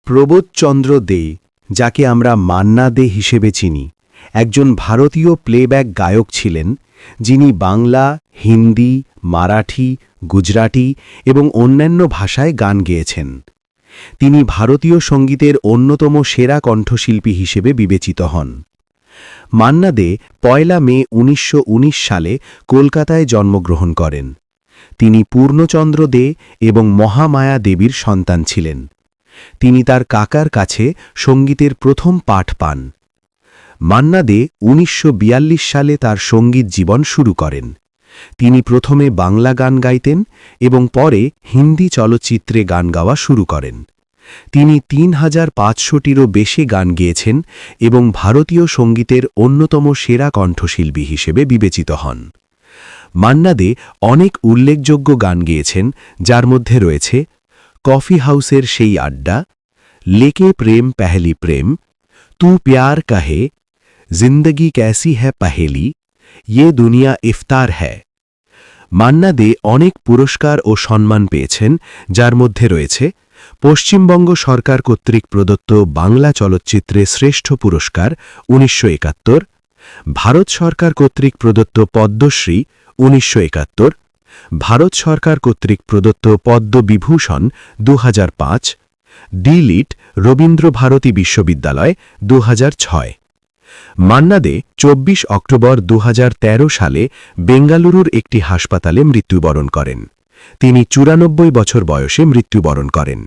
প্রবোধচন্দ্র দে, যাকে আমরা মান্না দে হিসেবে চিনি, একজন ভারতীয় প্লেব্যাক গায়ক ছিলেন যিনি বাংলা, হিন্দি, মারাঠি, গুজরাটি এবং অন্যান্য ভাষায় গান গেয়েছেন। তিনি ভারতীয় সঙ্গীতের অন্যতম সেরা কণ্ঠশিল্পী হিসেবে বিবেচিত হন। মান্না দে ১ মে ১৯১৯ সালে কলকাতায় জন্মগ্রহণ করেন। তিনি পূর্ণচন্দ্র দে এবং মহামায়া দেবীর সন্তান ছিলেন। তিনি তার কাকার কাছে সঙ্গীতের প্রথম পাঠ পান। মান্না দে ১৯৪২ সালে তার সঙ্গীত জীবন শুরু করেন। তিনি প্রথমে বাংলা গান গাইতেন এবং পরে হিন্দি চলচ্চিত্রে গান গাওয়া শুরু করেন। তিনি ৩৫০০টিরও বেশি গান গেয়েছেন এবং ভারতীয় সঙ্গীতের অন্যতম সেরা কণ্ঠশিল্পী হিসেবে বিবেচিত হন। মান্না দে অনেক উল্লেখযোগ্য গান গেয়েছেন, যার মধ্যে রয়েছে কফি হাউসের সেই আড্ডা, লেকে প্রেম পেহলি প্রেম, তু প্যার কাহে, জিন্দগি ক্যাসি হ্যায় পাহেলি, ইয়ে দুনিয়া ইফতার হ্যায়। মান্না দে অনেক পুরস্কার ও সম্মান পেয়েছেন, যার মধ্যে রয়েছে পশ্চিমবঙ্গ সরকার কর্তৃক প্রদত্ত বাংলা চলচ্চিত্রে শ্রেষ্ঠ পুরস্কার ১৯৭১, ভারত সরকার কর্তৃক প্রদত্ত পদ্মশ্রী ১৯৭১, ভারত সরকার কর্তৃক প্রদত্ত পদ্মবিভূষণ ২০০৫, ডি.লিট রবীন্দ্রভারতী বিশ্ববিদ্যালয় ২০০৬। মান্না দে ২৪ অক্টোবর ২০১৩ সালে বেঙ্গালুরুর একটি হাসপাতালে মৃত্যুবরণ করেন। তিনি ৯৪ বছর বয়সে মৃত্যুবরণ করেন।